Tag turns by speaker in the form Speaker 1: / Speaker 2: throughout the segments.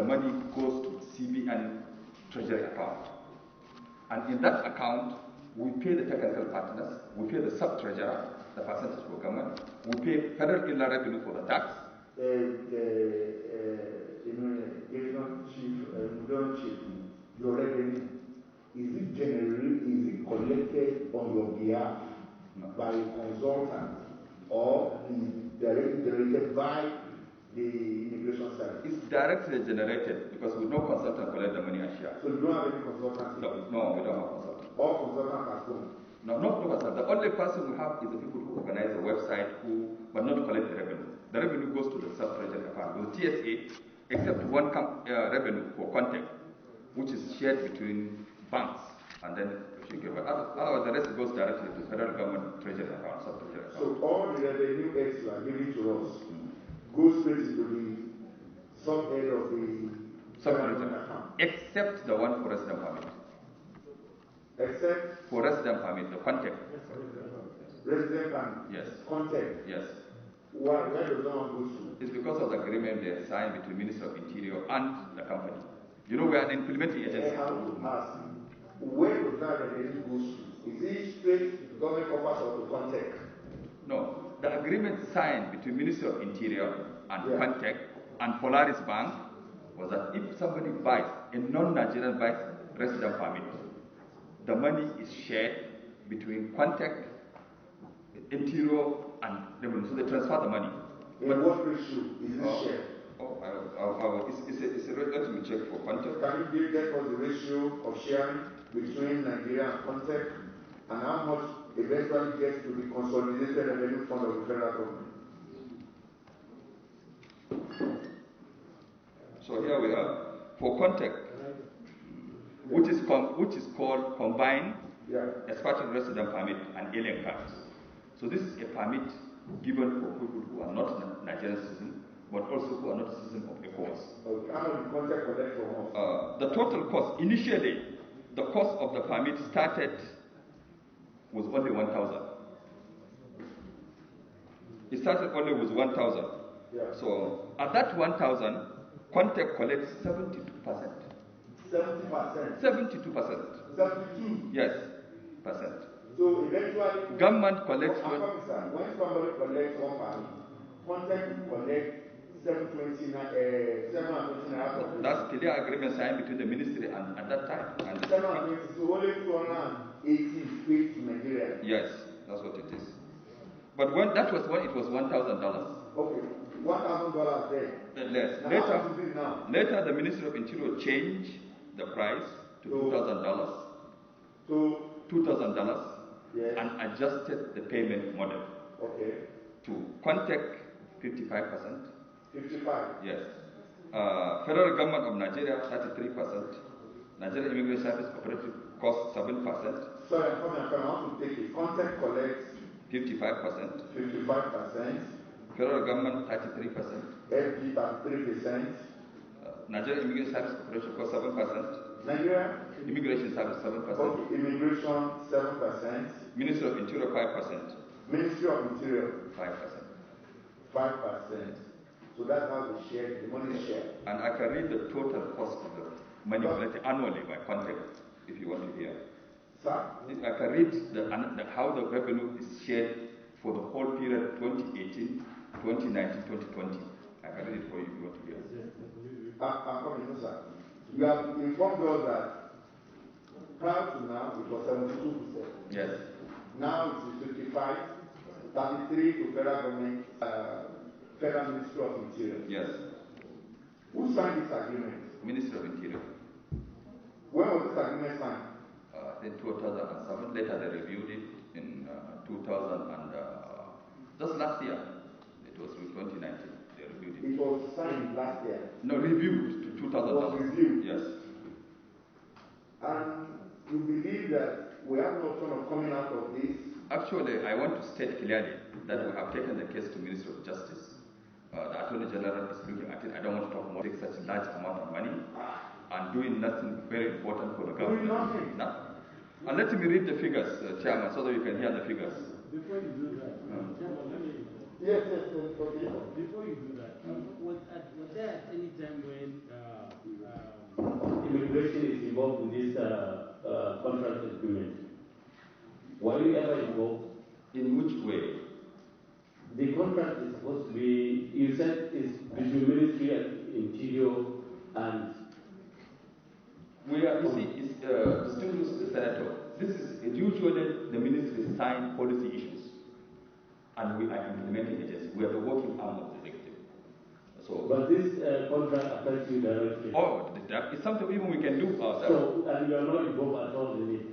Speaker 1: money goes to CBN treasury account. And in that account, we pay the technical partners, we pay the sub-treasurer, the percentage for government, we pay federal inland revenue for the tax.
Speaker 2: Your revenue, is it collected on your behalf by a consultant, or is directly generated by the immigration service?
Speaker 1: It's directly generated because we no consultant collect the money and share.
Speaker 2: So you don't have any consultants?
Speaker 1: No, we don't have consultants.
Speaker 2: All consultants are gone?
Speaker 1: No, not consultants. The only person we have is the people who organize the website, but not collect the revenue. The revenue goes to the sub-treasury account with TSA, except one revenue for CONTEC, which is shared between banks, and then but otherwise the rest goes directly to federal government treasury account, sub-treasury account.
Speaker 2: So all the revenue extra given to us goes straight to the sub-head of the sub-treasury account,
Speaker 1: except the one for resident permit.
Speaker 2: Except
Speaker 1: for resident permit, the CONTEC.
Speaker 2: Resident permit.
Speaker 1: Yes.
Speaker 2: CONTEC.
Speaker 1: Yes.
Speaker 2: Where does that one go to?
Speaker 1: It's because of the agreement they signed between Minister of Interior and the company. You know, we are an implementing agency.
Speaker 2: I want to ask, where does that revenue go to? Is it straight government coffers or to CONTEC?
Speaker 1: No. The agreement signed between Minister of Interior and CONTEC and Polaris Bank was that if somebody buys, a non-Nigerian buys resident permit, the money is shared between CONTEC, Interior, and revenue. So they transfer the money.
Speaker 2: In what ratio is it shared?
Speaker 1: Let me check for CONTEC.
Speaker 2: Can you get us the ratio of sharing between Nigeria and CONTEC, and how much eventually gets to the consolidated revenue fund of the federal government?
Speaker 1: So here we are. For CONTEC, which is called combined expatriate resident permit and alien cards. So this is a permit given for people who are not Nigerian citizens, but also who are not citizens of ECOWAS.
Speaker 2: Okay. How much CONTEC collect from us?
Speaker 1: The total cost, initially, the cost of the permit started was only 1,000. It started only with 1,000.
Speaker 2: Yeah.
Speaker 1: So at that 1,000, CONTEC collects 72%.
Speaker 2: 70%?
Speaker 1: 72%.
Speaker 2: 72?
Speaker 1: Yes, percent.
Speaker 2: So eventually,
Speaker 1: government collects.
Speaker 2: When somebody collects one permit, CONTEC collects 729.
Speaker 1: That's clear agreement signed between the ministry and at that time. And
Speaker 2: 720, so only 280 is paid to Nigeria.
Speaker 1: Yes, that's what it is. But when that was when it was $1,000.
Speaker 2: Okay, $1,000 there.
Speaker 1: Less. Later, the Ministry of Interior changed the price to $2,000.
Speaker 2: So
Speaker 1: $2,000.
Speaker 2: Yes.
Speaker 1: And adjusted the payment model.
Speaker 2: Okay.
Speaker 1: To CONTEC 55%.
Speaker 2: 55.
Speaker 1: Yes. Federal Government of Nigeria 33%. Nigeria Immigration Service Cooperative cost 7%.
Speaker 2: Sorry, I want to take it. CONTEC collects
Speaker 1: 55%.
Speaker 2: 55%.
Speaker 1: Federal Government 33%.
Speaker 2: FD 33%.
Speaker 1: Nigeria Immigration Service Corporation cost 7%.
Speaker 2: Nigeria
Speaker 1: Immigration Service 7%.
Speaker 2: Okay, Immigration 7%.
Speaker 1: Ministry of Interior 5%.
Speaker 2: Ministry of Interior
Speaker 1: 5%.
Speaker 2: 5%. So that's how they share the money share.
Speaker 1: And I can read the total cost of the money collected annually by CONTEC if you want to hear.
Speaker 2: Sir?
Speaker 1: I can read how the revenue is shared for the whole period 2018, 2019, 2020. I can read it for you if you want to hear.
Speaker 2: I'm coming, sir. You have informed us that prior to now it was 72%.
Speaker 1: Yes.
Speaker 2: Now it is 55, 33 to federal government, Federal Ministry of Interior.
Speaker 1: Yes.
Speaker 2: Who signed this agreement?
Speaker 1: Ministry of Interior.
Speaker 2: When was this agreement signed?
Speaker 1: In 2007. Later they reviewed it in 2000 and just last year. It was in 2019. They reviewed it.
Speaker 2: It was signed last year.
Speaker 1: No, reviewed to 2000.
Speaker 2: It was reviewed.
Speaker 1: Yes.
Speaker 2: And you believe that we have no option of coming out of this?
Speaker 1: Actually, I want to state clearly that we have taken the case to Ministry of Justice. The Attorney General is looking at it. I don't want to talk more. Take such a large amount of money and doing nothing very important for the government.
Speaker 2: Doing nothing?
Speaker 1: No. And let me read the figures, Chairman, so that you can hear the figures.
Speaker 3: Before you do that,
Speaker 2: Yes, okay.
Speaker 3: Before you do that, was there at any time when immigration is involved in this contract agreement? Were you ever involved?
Speaker 1: In which way?
Speaker 3: The contract is supposed to be, you said it's between Ministry of Interior and...
Speaker 1: We are, you see, distinguished Senator, this is usually the ministry sign policy issues, and we are implementing it. We are the working arm of the executive. So,
Speaker 3: but this contract affects you directly.
Speaker 1: Oh, that is something even we can do ourselves.
Speaker 3: So, and you are not involved at all in it?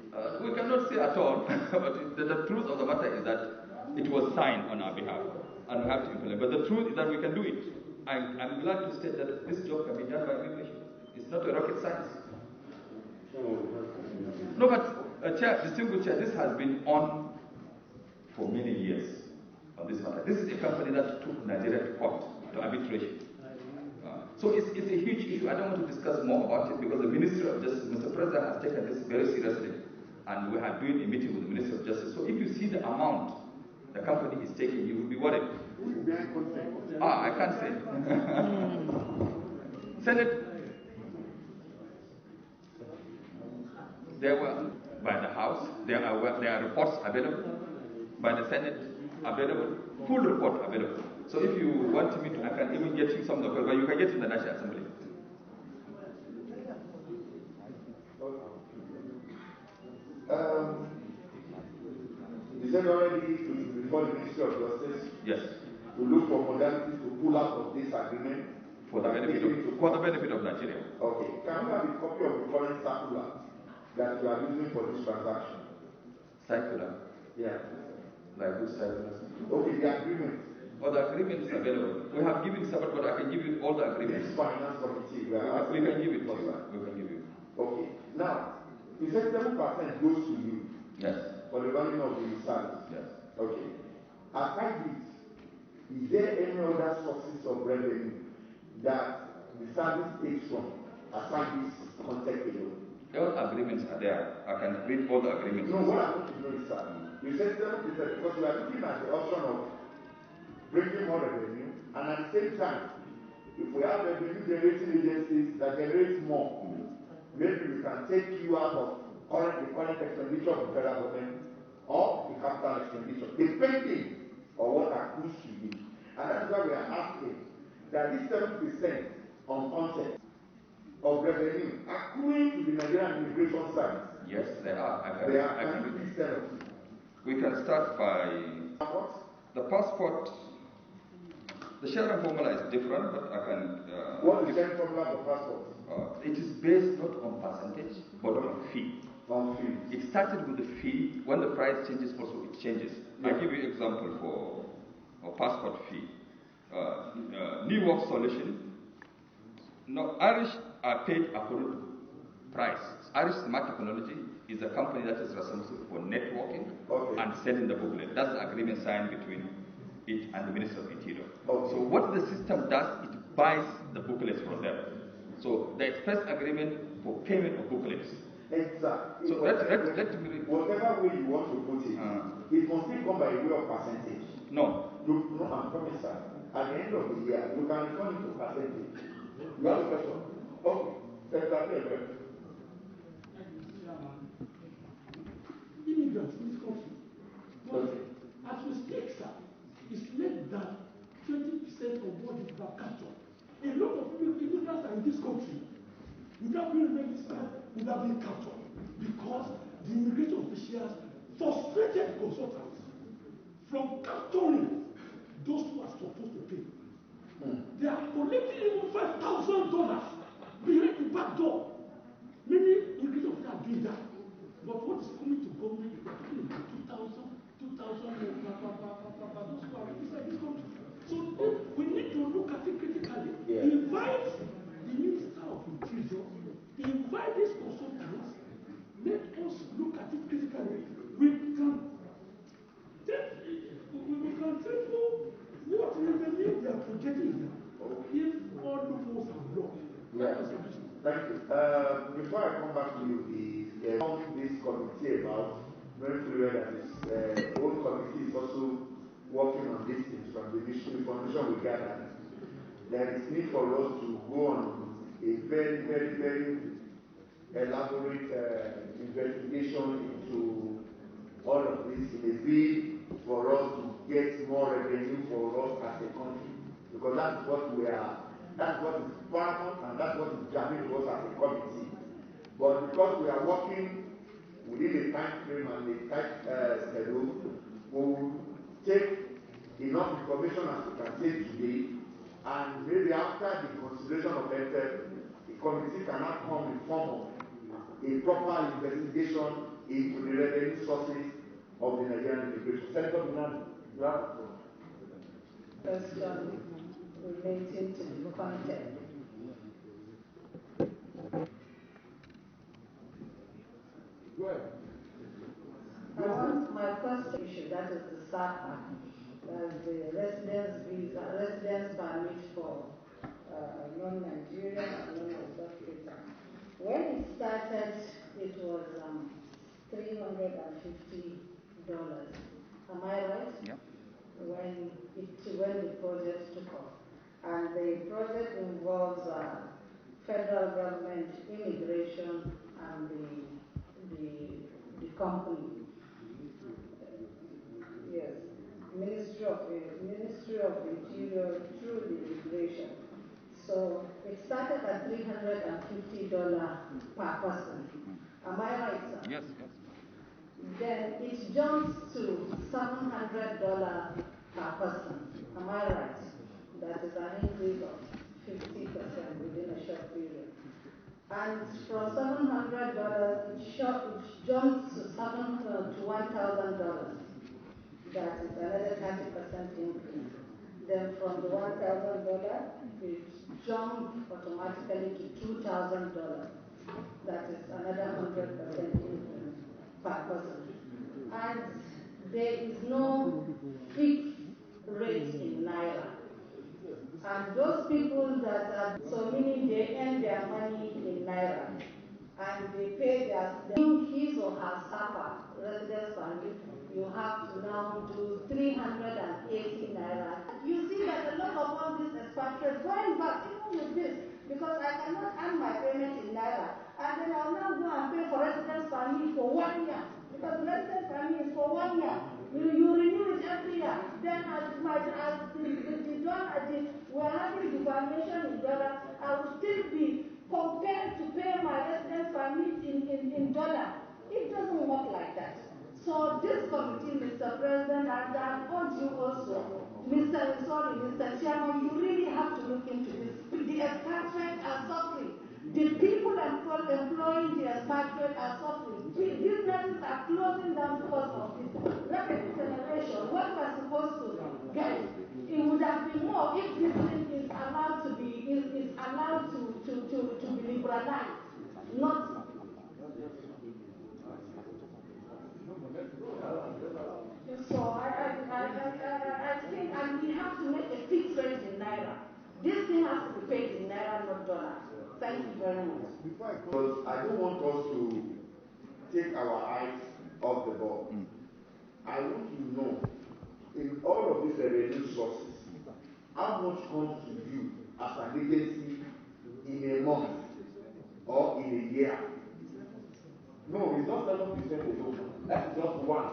Speaker 1: We cannot say at all, but the truth of the matter is that it was signed on our behalf, and we have to implement. But the truth is that we can do it. I'm glad to state that this job can be done by immigration. It's not a rocket science. No, but Chair, distinguished Chair, this has been on for many years on this matter. This is a company that took Nigeria to court, to arbitration. So it's a huge issue. I don't want to discuss more about it because the Minister of Justice, Mr. President, has taken this very seriously, and we are doing a meeting with the Minister of Justice. So if you see the amount the company is taking, you will be worried. I can't say. Senate, there were by the House, there are reports available, by the Senate available, full report available. So if you want me to, I can even get you some of them, but you can get in the National Assembly.
Speaker 2: You said already it will before the Ministry of Justice?
Speaker 1: Yes.
Speaker 2: To look for modalities to pull out of this agreement?
Speaker 1: For the benefit of Nigeria.
Speaker 2: Okay. Can we have a copy of the current circular that you are using for this transaction?
Speaker 1: Circular?
Speaker 2: Yeah.
Speaker 1: Like which circular?
Speaker 2: Okay, the agreement.
Speaker 1: Oh, the agreement is available. We have given separate, but I can give you all the agreements.
Speaker 2: This finance committee,
Speaker 1: we can give it to you. We can give you.
Speaker 2: Okay. Now, you said 7% goes to you.
Speaker 1: Yes.
Speaker 2: For the running of the service.
Speaker 1: Yes.
Speaker 2: Okay. Aside this, is there any other sources of revenue that the service takes from aside this CONTEC alone?
Speaker 1: All agreements are there. I can read all the agreements.
Speaker 2: No, what I want to know is, sir, you said 7% because we are looking at the option of bringing more revenue, and at the same time, if we have revenue generating agencies that generate more, maybe we can take you out of the current expenditure of the federal government or the capital expenditure, depending on what accrues to you. And that's why we are asking that this 7% on content of revenue accruing to the Nigerian Immigration Service.
Speaker 1: Yes, there are.
Speaker 2: Can you please tell us?
Speaker 1: We can start by the passport. The sharing formula is different, but I can.
Speaker 2: What is the sharing formula for passport?
Speaker 1: It is based not on percentage, but on fee.
Speaker 2: On fee.
Speaker 1: It started with the fee. When the price changes, also it changes. Yeah. I'll give you an example for a passport fee. New Work Solution. No, Irish are paid according to price. Irish Smart Technology is a company that is responsible for networking and selling the booklet. That's the agreement signed between it and the Minister of Interior. So what the system does, it buys the booklets from them. So the express agreement for payment of booklets.
Speaker 2: Exactly.
Speaker 1: So let me read.
Speaker 2: Whatever way you want to put it, it must still come by way of percentage.
Speaker 1: No.
Speaker 2: No, I'm coming, sir. At the end of the year, you can return it to percentage. You have a question? Okay.
Speaker 4: Immigrants in this country. As we speak, sir, it's less than 20% of what is per capita. A lot of immigrants are in this country without being registered, without being captured, because the immigration officials frustrated consultants from capturing those who are supposed to pay. They are collecting even $5,000 behind the back door. Many immigration officials are doing that. But what is coming to government is about 2,000 those who are registered in this country. So we need to look at it critically. Yeah. Invite the Minister of Interior, invite these consultants, let us look at it critically. We can triple what revenue they are projecting if all loopholes are blocked.
Speaker 2: Yeah. Thank you. Before I come back to you, this committee about very clear that this whole committee is also working on these things from the information we gathered. There is need for us to go on a very, very, very elaborate investigation into all of this in a bid for us to get more revenue for us as a country. Because that's what is paramount, and that's what is jamming to us as a committee. But because we are working within a time frame and a tight schedule, we will take enough information as we can take today, and maybe after the consideration of MTEF, the committee can now come in form of a proper investigation into the revenue sources of the Nigerian immigration. Senator Binani, you have the floor.
Speaker 5: Question relating to the content.
Speaker 2: Go ahead.
Speaker 5: I want my first issue, that is the SAPA, the residence permit for non-Nigerian and non-West African. When it started, it was $350. Am I right?
Speaker 1: Yep.
Speaker 5: When the project took off. And the project involves federal government, immigration, and the company. Yes, Ministry of Interior through the immigration. So it started at $350 per person. Am I right, sir?
Speaker 1: Yes.
Speaker 5: Then it jumps to $700 per person. Am I right? That is an increase of 50% within a short period. And from $700, it jumps to $1,000. That is another 30% increase. Then from the $1,000, it jumps automatically to $2,000. That is another 100% increase per person. And there is no fixed rate in Naira. And those people that are, so meaning they earn their money in Naira, and they pay his or her SAPA, residence permit, you have to now do 380 Naira. You see that a lot of all these expatriates going back, even with this, because I cannot earn my payment in Naira, and then I'll now go and pay for residence permit for 1 year, because the residence permit is for 1 year. You renew it every year. Then we are having devaluation in dollar, I will still be compelled to pay my residence permit in dollar. It doesn't work like that. So this committee, Mr. President, and I urge you also, Mr. Chairman, you really have to look into this. The expatriates are suffering. The people employing the expatriates are suffering. Businesses are closing down because of this. Revenue generation, what we are supposed to get, it would have been more if this thing is allowed to be liberalized, not. So I think, and we have to make a fixed rate in Naira. This thing has to be paid in Naira, not dollar. Thank you very much.
Speaker 2: Because I don't want us to take our eyes off the ball. I want to know, in all of these revenue sources, how much comes to you as an agency in a month or in a year? No, it's not 7% alone. That is just one.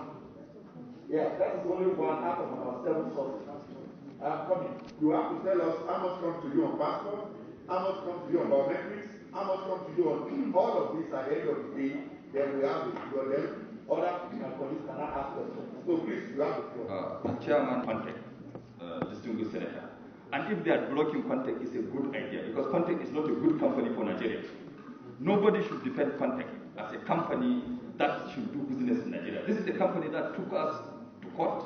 Speaker 2: Yeah, that is only one out of our 7 sources. Coming. You have to tell us how much comes to you on passport, how much comes to you on biometrics, how much comes to you on all of this at the end of the day. Then we have the figure. Then other colleagues cannot ask questions. So please, you have the floor.
Speaker 1: Chairman CONTEC, distinguished senator. And if they are blocking CONTEC, it's a good idea, because CONTEC is not a good company for Nigeria. Nobody should defend CONTEC as a company that should do business in Nigeria. This is the company that took us to court.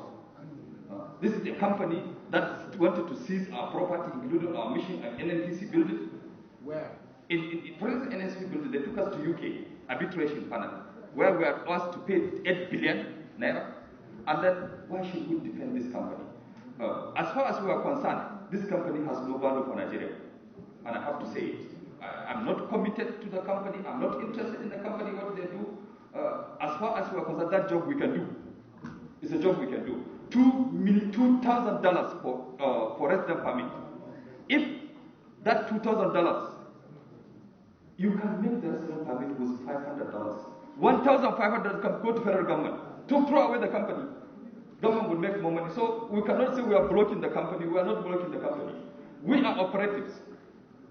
Speaker 1: This is the company that wanted to seize our property, including our mission and NNPC building.
Speaker 2: Where?
Speaker 1: In present NNPC building, they took us to UK arbitration panel, where we are asked to pay 8 billion naira. And then, why should we defend this company? As far as we are concerned, this company has no value for Nigeria. And I have to say it. I'm not committed to the company. I'm not interested in the company, what they do. As far as we are concerned, that job we can do. It's a job we can do. $2,000 for resident permit. If that $2,000, you can make the resident permit with $500. $1,500 can go to federal government to throw away the company. Government will make more money. So we cannot say we are blocking the company. We are not blocking the company. We are operatives.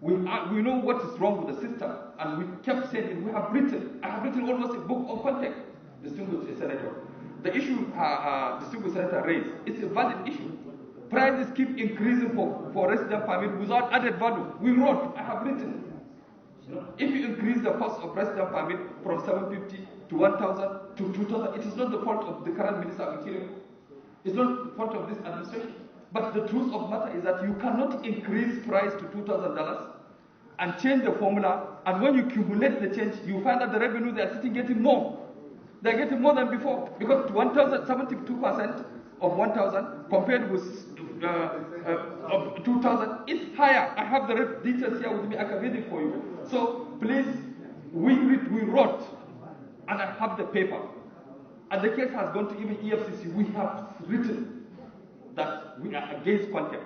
Speaker 1: We know what is wrong with the system, and we kept saying it. I have written almost a book on CONTEC, distinguished senator. The issue distinguished senator raised, it's a valid issue. Prices keep increasing for resident permit without added value. We wrote, I have written. If you increase the cost of resident permit from $750 to $1,000 to $2,000, it is not the fault of the current Minister of Interior. It's not the fault of this administration. But the truth of the matter is that you cannot increase price to $2,000 and change the formula, and when you cumulate the change, you find that the revenue they are sitting getting more. They're getting more than before, because 72% of 1,000 compared with of 2,000 is higher. I have the details here with me. I can read it for you. So please, we wrote, and I have the paper, and the case has gone to even EFCC. We have written that we are against CONTEC,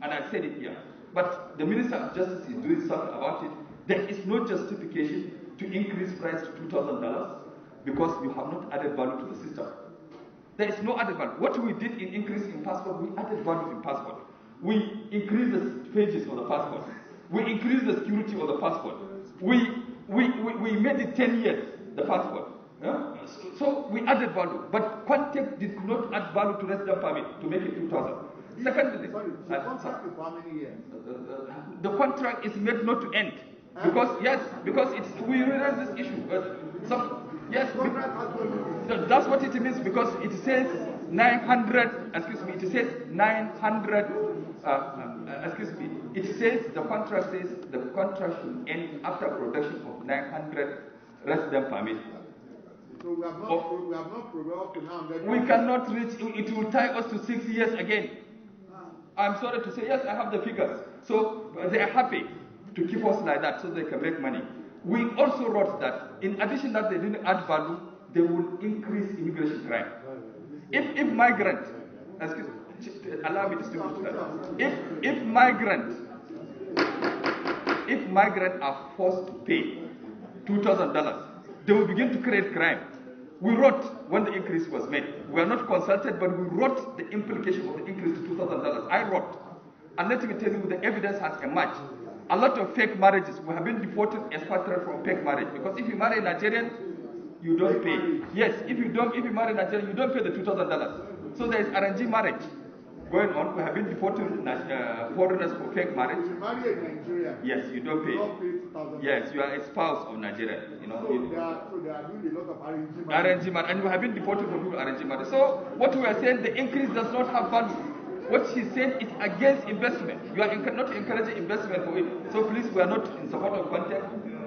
Speaker 1: and I said it here. But the Minister of Justice is doing something about it. There is no justification to increase price to $2,000 because you have not added value to the system. There is no added value. What we did in increasing passport, we added value in passport. We increased the pages of the passport. We increased the security of the passport. We made it 10 years, the passport. Yeah? So we added value. But CONTEC did not add value to resident permit to make it 2,000. Secondly,
Speaker 2: the contract is how many years?
Speaker 1: The contract is made not to end. Because we realize this issue. That's what it means, because it says 900, it says the contract should end after production of 900 resident permit.
Speaker 2: So we have not progressed to now.
Speaker 1: We cannot reach, it will tie us to 6 years again. I'm sorry to say, yes, I have the figures. So they are happy to keep us like that so they can make money. We also wrote that in addition that they didn't add value, they will increase immigration crime. If migrant, allow me to distinguish that. If migrant are forced to pay $2,000, they will begin to create crime. We wrote when the increase was made. We were not consulted, but we wrote the implication of the increase to $2,000. I wrote. And let me tell you, the evidence has emerged. A lot of fake marriages, we have been deported expatriates from fake marriage. Because if you marry a Nigerian, you don't pay. Yes, if you marry a Nigerian, you don't pay the $2,000. So there is arranged marriage going on. We have been deporting foreigners for fake marriage.
Speaker 2: If you marry a Nigerian,
Speaker 1: yes, you don't pay.
Speaker 2: $2,000.
Speaker 1: Yes, you are a spouse of Nigeria.
Speaker 2: So they are doing a lot of arranged
Speaker 1: marriage. And we have been deported for people arranged marriage. So what we are saying, the increase does not have value. What she's saying is against investment. You are not encouraging investment for it. So please, we are not in support of CONTEC.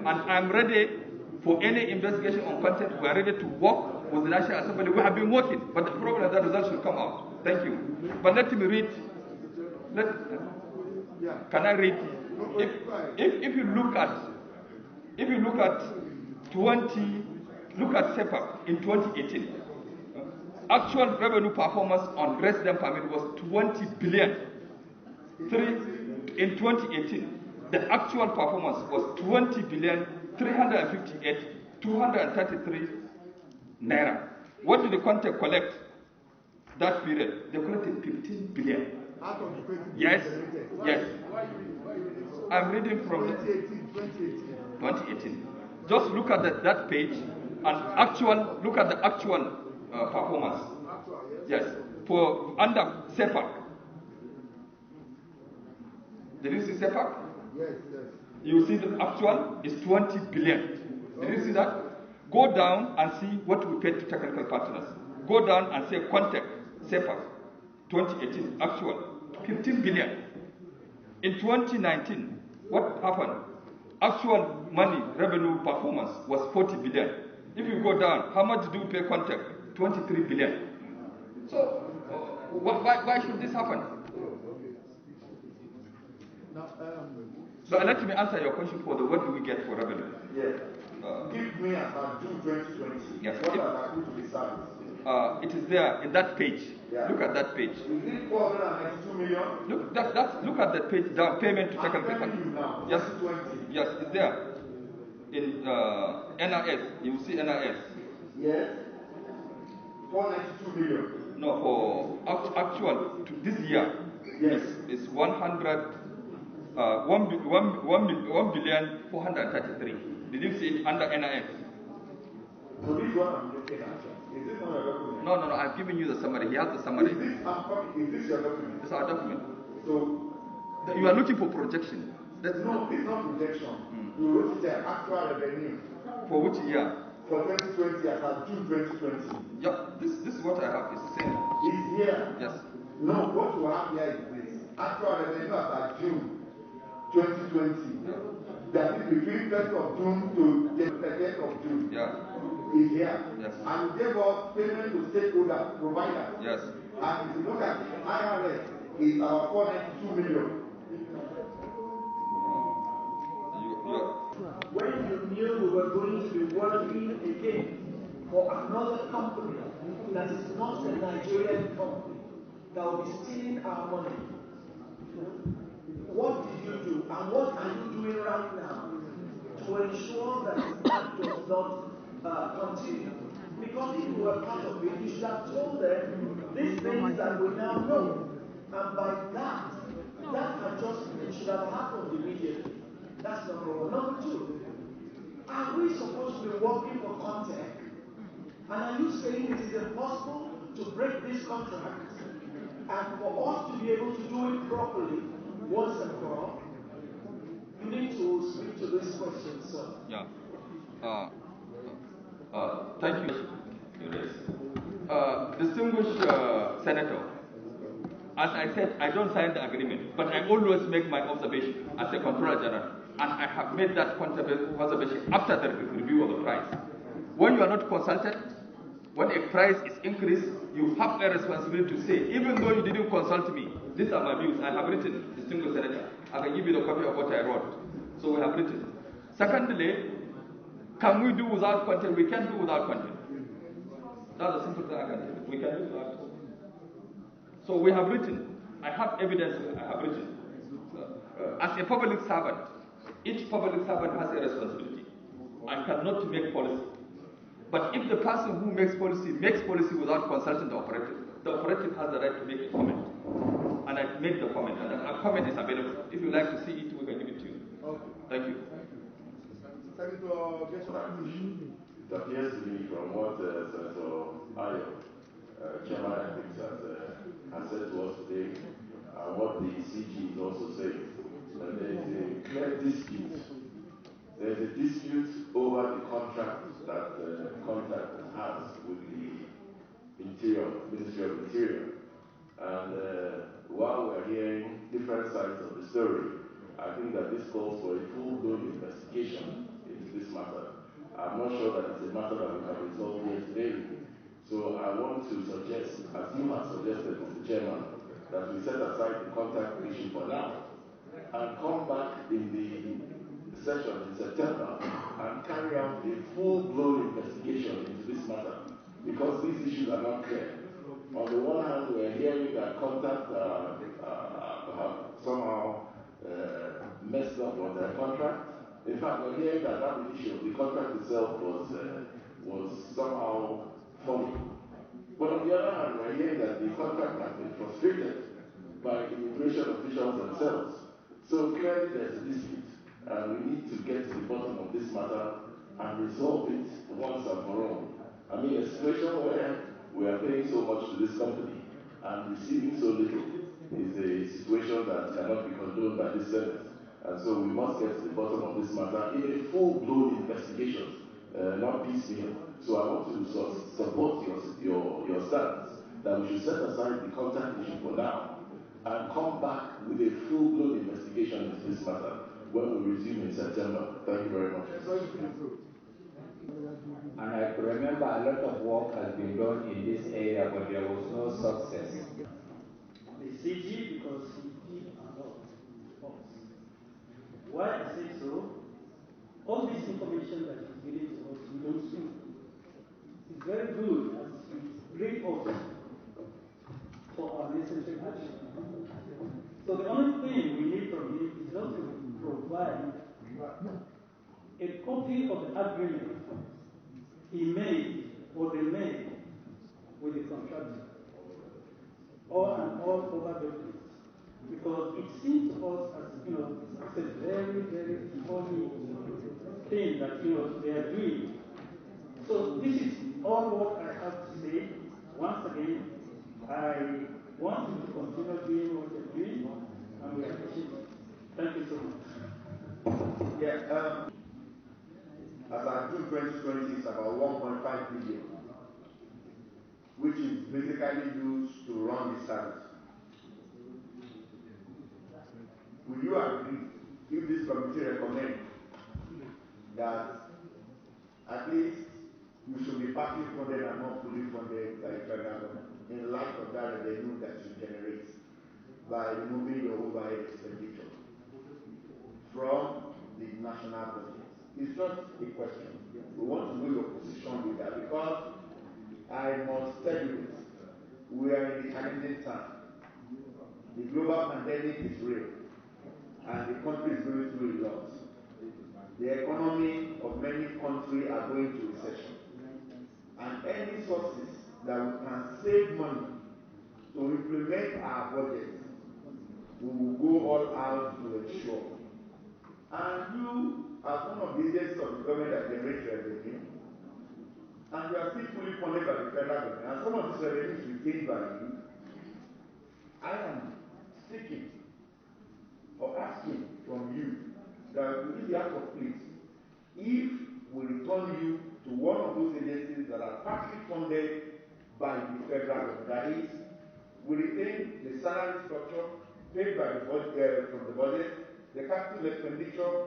Speaker 1: And I'm ready for any investigation on CONTEC. We are ready to work with the National Assembly. We have been working, but the problem is that the results should come out. Thank you. But let me read. Can I read? If you look at SEPA in 2018, actual revenue performance on resident permit was 20 billion. In 2018, the actual performance was 20 billion 358,233 naira. What did the CONTEC collect that period? They collected 15 billion. Yes. I'm reading from 2018. Just look at that page and look at the actual performance. Yes, for under SEPAC. Did you see SEPAC?
Speaker 2: Yes.
Speaker 1: You see the actual is 20 billion. Did you see that? Go down and see what we paid to technical partners. Go down and say CONTEC, SEPAC, 2018, actual, 15 billion. In 2019, what happened? Actual money revenue performance was 40 billion. If you go down, how much do you pay CONTEC? 23 billion. So, why should this happen?
Speaker 2: Now,
Speaker 1: so let me answer your question for what do we get for revenue?
Speaker 2: Give me about June 2020.
Speaker 1: Yes.
Speaker 2: What are the good results?
Speaker 1: It is there in that page.
Speaker 2: Yeah.
Speaker 1: Look at that page.
Speaker 2: Is it 492 million?
Speaker 1: Look at that page down. Payment to second
Speaker 2: I'm telling you now.
Speaker 1: Yes.
Speaker 2: 20.
Speaker 1: Yes, it's there. In NRS, you will see NRS.
Speaker 2: Yes. 492 million.
Speaker 1: No, for actual to this year.
Speaker 2: Yes.
Speaker 1: It's 1,433. Did you see it under NRS?
Speaker 2: So this one I'm looking at. Is this not your document?
Speaker 1: No. I've given you the summary. He has the summary.
Speaker 2: Is this your document?
Speaker 1: It's our document.
Speaker 2: So
Speaker 1: You are looking for projection.
Speaker 2: no, it's not projection. You wrote it there, actual revenue.
Speaker 1: For which year?
Speaker 2: For 2020, I have June 2020.
Speaker 1: Yeah, this is what I have. It's the same.
Speaker 2: It's here.
Speaker 1: Yes.
Speaker 2: No, what you have here is this. Actual revenue as at June 2020.
Speaker 1: Yeah.
Speaker 2: That is between 1st of June to the 30th of June.
Speaker 1: Yeah.
Speaker 2: Is here.
Speaker 1: Yes.
Speaker 2: And you gave us payment to stakeholders, providers.
Speaker 1: Yes.
Speaker 2: And if you look at the IRS, it's our 492 million.
Speaker 4: When you knew we were going to be working again for another company that is not a Nigerian company that will be stealing our money, what did you do and what are you doing right now to ensure that that does not continue? Because if you were part of it, you should have told them these things that we now know. And by that adjustment should have happened immediately. That's number one. Number two, are we supposed to be working for CONTEC? And are you saying it is impossible to break this contract and for us to be able to do it properly once and for all? You need to speak to this question, sir.
Speaker 1: Yeah. Thank you. Distinguished Senator, as I said, I don't sign the agreement, but I always make my observation as a Comptroller General, and I have made that observation after the review of the price. When you are not consulted, when a price is increased, you have a responsibility to say, even though you didn't consult me, these are my views. I have written, distinguished Senator. I can give you the copy of what I wrote. So we have written. Secondly, can we do without content? We can do without content. That's a simple thing I can do. We can do without content. So we have written. I have evidence. I have written. As a public servant, each public servant has a responsibility. I cannot make policy. But if the person who makes policy without consulting the operative has the right to make a comment. And I made the comment, and that comment is available. If you like to see it, we can give it to you.
Speaker 2: Okay.
Speaker 1: Thank you.
Speaker 2: Senator Aregbesola.
Speaker 6: It appears to me from what Senator Areola, Chairman, I think, has said to us today, and what the CG is also saying, that there is a clear dispute. There is a dispute over the contract that CONTEC has with the Ministry of Interior. And while we're hearing different sides of the story, I think that this calls for a full-blown investigation into this matter. I'm not sure that it's a matter that we can resolve here today. So I want to suggest, as you have suggested, Mr. Chairman, that we set aside the contract issue for now and come back in the session in September and carry out a full-blown investigation into this matter, because these issues are not clear. On the one hand, we're hearing that CONTEC have somehow messed up on their contract. In fact, we're hearing that issue of the contract itself was somehow funny. But on the other hand, we're hearing that the contract has been frustrated by immigration officials themselves. So clearly there's a dispute, and we need to get to the bottom of this matter and resolve it once and for all. I mean, a situation where we are paying so much to this company and receiving so little is a situation that cannot be condoned by this Senate. And so we must get to the bottom of this matter in a full-blown investigation, not piecemeal. So I want to support your stance that we should set aside the contract issue for now and come back with a full-blown investigation into this matter when we resume in September. Thank you very much.
Speaker 7: And I remember a lot of work has been done in this area, but there was no success.
Speaker 4: The CG, because he did a lot for us. Why I say so, all this information that he's giving to us, we don't see. It's very good, as he
Speaker 8: rid us for our necessary action. So the only thing we need from him is just to provide a copy of the agreement he made or they made with the contractor, or an all over documents. Because it seems to us as, it's a very, very funny thing that, they are doing. So this is all what I have to say. Once again, I want you to continue doing what you're doing, and we appreciate it. Thank you so much.
Speaker 2: Yeah, as of June 2020, it's about 1.5 billion, which is basically used to run the service. Will you agree if this committee recommends that at least you should be partly funded and not fully funded by the federal government in light of that revenue that you generate by removing your overhead expenditure from the national budget? It's just a question. We want to know your position with that, because I must tell you this. We are in a challenging time. The global pandemic is real, and the country is going through a lot. The economy of many countries are going to recession. And any sources that we can save money to implement our budget, we will go all out to ensure. And you, as one of the agencies of the government that generates revenue, and you are still fully funded by the federal government, and some of these revenues retained by you, I am seeking or asking from you that we be out of place if we return you to one of those agencies that are partly funded by the federal government. That is, we retain the salary structure paid by the budget, from the budget, the capital expenditure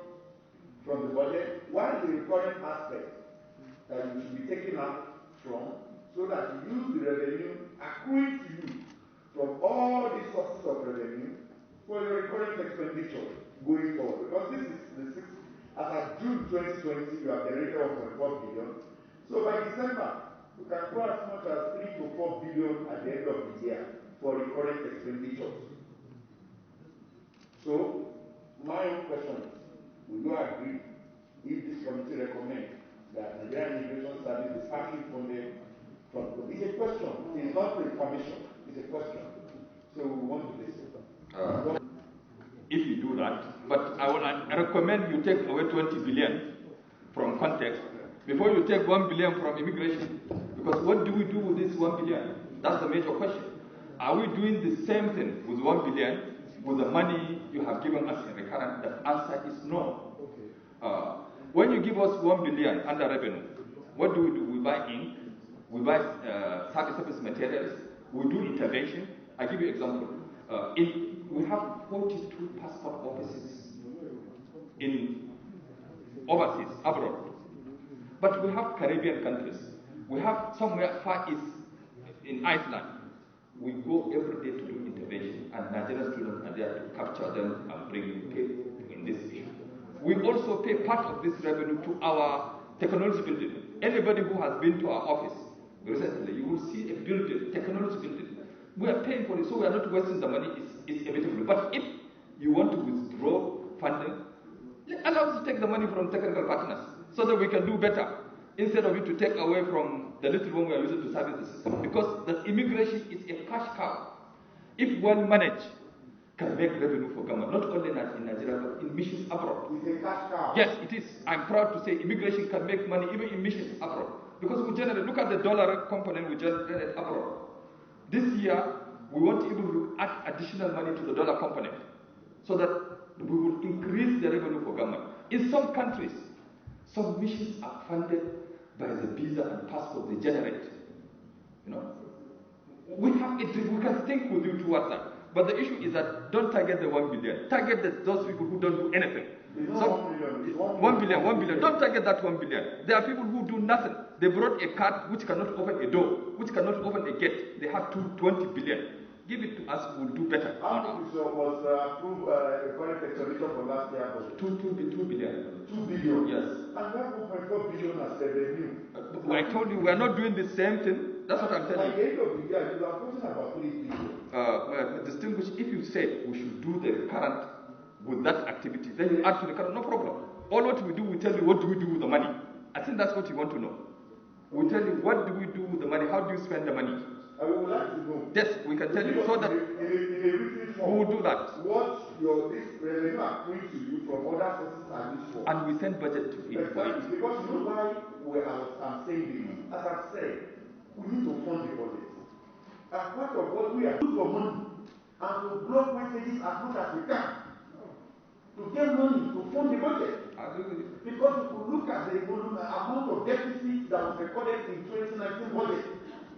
Speaker 2: from the budget, while the recurrent aspect that you should be taken out from, so that you use the revenue accruing to you from all these sources of revenue for your recurrent expenditure going forward. Because this is the sixth, as of June 2020, you have generated 1.4 billion. So by December, you can go as much as 3 to 4 billion at the end of the year for recurrent expenditures. So, my own question is, will you agree if this committee recommends that Nigerian Immigration Service is partly funded from? It's a question. It's not a commission. It's a question. So we want to listen.
Speaker 1: If you do that, but I recommend you take away 20 billion from CONTEC before you take 1 billion from immigration. Because what do we do with this 1 billion? That's the major question. Are we doing the same thing with 1 billion with the money you have given us in recurrent? The answer is no. When you give us 1 billion under revenue, what do? We buy ink, we buy service materials, we do intervention. I give you an example. We have 42 passport offices in overseas, abroad. But we have Caribbean countries. We have somewhere far east in Iceland. We go every day to do intervention, and Nigerian students are there to capture them and bring pay in this issue. We also pay part of this revenue to our technology building. Anybody who has been to our office recently, you will see a building, technology building. We are paying for it, so we are not wasting the money. It's inevitable. But if you want to withdraw funding, allow us to take the money from technical partners so that we can do better, instead of you to take away from the little one we are using to service the system. Because the immigration is a cash cow. If one manage can make revenue for government, not only in Nigeria, but in missions abroad.
Speaker 2: It's a cash cow.
Speaker 1: Yes, it is. I'm proud to say immigration can make money even in missions abroad. Because we generate, look at the dollar component we generate abroad. This year, we want to even add additional money to the dollar component so that we will increase the revenue for government. In some countries, some missions are funded by the visa and passport they generate. We have it, we can think with you towards that. But the issue is that don't target the 1 billion. Target those people who don't do anything.
Speaker 2: So,
Speaker 1: 1 billion. Don't target that 1 billion. There are people who do nothing. They brought a card which cannot open a door, which cannot open a gate. They have 20 billion. Give it to us, we'll do better.
Speaker 2: How much was approved recurrent expenditure for last year?
Speaker 1: 2 billion.
Speaker 2: 2 billion?
Speaker 1: Yes.
Speaker 2: And we have 1.4 billion as revenue.
Speaker 1: I told you, we are not doing the same thing That's what I'm telling you.
Speaker 2: At the end of the year, you are talking about 3 billion.
Speaker 1: Distinguish, if you said we should do the current with that activity, then you add to the current, no problem. All what we do, we tell you what do we do with the money. I think that's what you want to know. We tell you what do we do with the money, how do you spend the money.
Speaker 2: I would like to know.
Speaker 1: Yes, we can tell you so that
Speaker 2: in a written form,
Speaker 1: we will do that.
Speaker 2: What this revenue accruing to you from other sources are used for.
Speaker 1: And we send budget to it for it.
Speaker 2: Because you know why I'm saying this. As I've said, we need to fund the budget. As part of what we are doing for money, and to block wastages as much as we can. To get money to fund the budget.
Speaker 1: I agree with you.
Speaker 2: Because if you look at the amount of deficit that was recorded in 2019 budget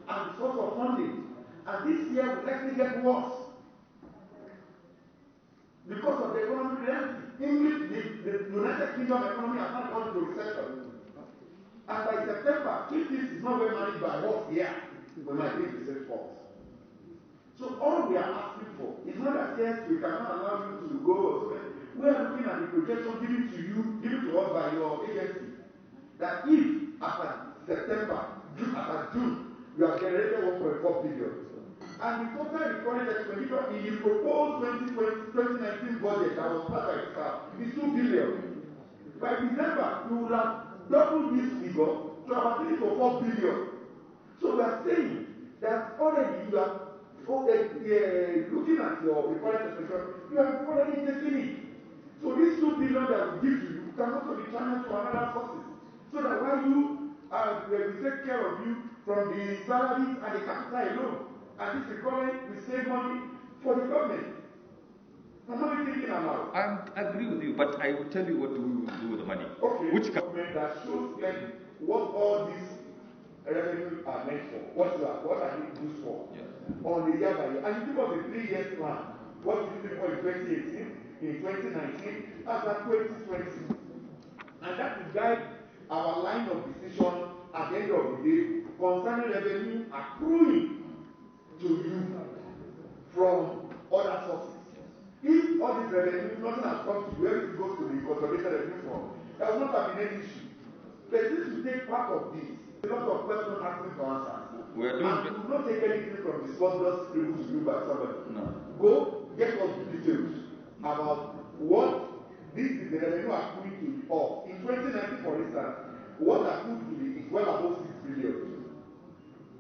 Speaker 2: and the source of funding, and this year will likely get worse because of the economic reality. The United Kingdom economy has not gone into recession. And by September, if this is not well managed by us here, we might be in the same fault. So all we are asking for is not that yes, we cannot allow you to go or something. We are looking at the projection given to us by your agency, that if after September, after June, you have generated 1.4 billion, and the total recorded expenditure in the proposed 2019 budget that was passed by itself is 2 billion. By December, you will have doubled this figure to about 3 to 4 billion. So we are saying that already you are looking at your recorded expenditure, you have already taken it. So this 2 billion that we give to you can also be channeled to another sources. So that while we take care of you from the salaries and the capital alone, and this recording we save money for the government. I'm not thinking about.
Speaker 1: I agree with you, but I will tell you what we will do with the money.
Speaker 2: Okay.
Speaker 1: Which
Speaker 2: government that shows them what all these revenues are meant for, what are they used for, on a year by year. And you give us a 3-year plan. What you did for in 2018, in 2019, after 2020. And that will guide our line of decision at the end of the day concerning revenue accruing to you from other sources. If all this revenue, nothing has come to you, everything goes to the consolidated revenue fund, there will not have been any issue. But since you take part of this, a lot of questions asking for answers.
Speaker 1: We are doing
Speaker 2: and you will not take anything from this one just able to do by somebody.
Speaker 1: No.
Speaker 2: Go get us the details about what this is the revenue accruing to the off. In 2019, for instance, what accrued to the is well above 6 billion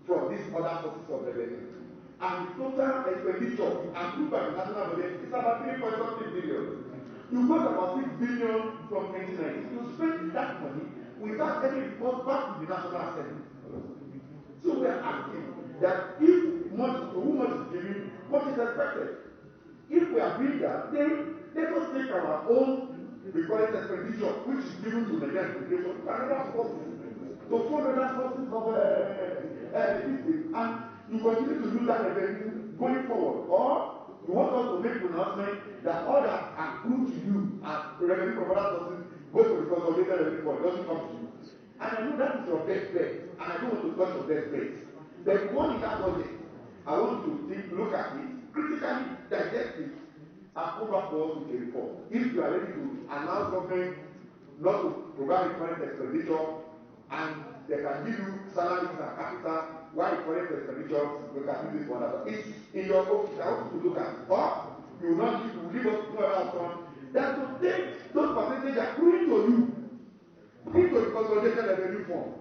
Speaker 2: from these other sources of revenue. And the total expenditure accrued by the national budget is about 3.something billion. You got about 6 billion from 2019. You spend that money without any report back to the National Assembly. So we are asking that if much is given, much is expected. If we are doing that, then let us take our own recorded expenditure, which is given to the next education, to another sources, to fund other sources of this, and you continue to use that revenue going forward. Or you want us to make an announcement that all that accrued to you as revenue from other sources goes to the consolidated revenue fund, doesn't come to you. And I know that is your best bet, and I don't want to touch your best bet. But one in that budget, I want you to look at it, critically digest it, and come back to us with a report. If you are ready to allow government not to provide current expenditure, and they can give you salaries and capital, while current expenditure, we can use it for another. It's in your office, I want you to look at it. Or you will not leave us to another one, that to take those percentages accruing to you into the consolidated revenue fund,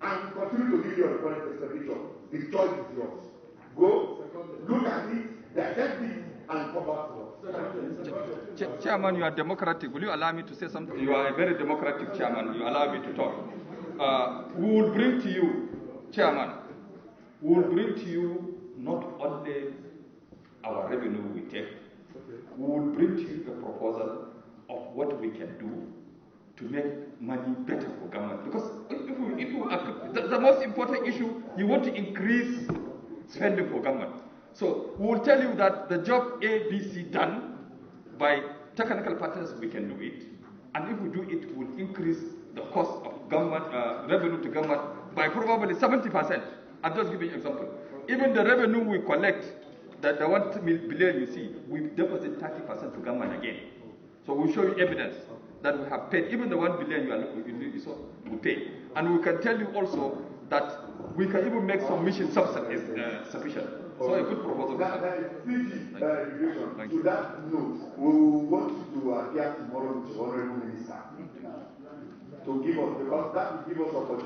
Speaker 2: and continue to give your current expenditure. The choice is yours. Go, look at it, digest it, and come back to us.
Speaker 1: Chairman, you are democratic. Will you allow me to say something? You are a very democratic chairman. You allow me to talk. We will bring to you, Chairman, we will bring to you not only our revenue we take, we will bring to you a proposal of what we can do to make money better for government. Because the most important issue, you want to increase spending for government. So we will tell you that the job A, B, C done by technical partners, we can do it. And if we do it, we will increase the cost of government revenue to government by probably 70%. I'm just giving an example. Even the revenue we collect, that the 1 billion you see, we deposit 30% to government again. So we'll show you evidence that we have paid. Even the 1 billion you are looking, we pay. And we can tell you also that we can even make submission sufficient. So a good proposal.
Speaker 2: CG regulation. To that note, we want you to appear tomorrow with the Honorable Minister to give us, because that will give us opportunity.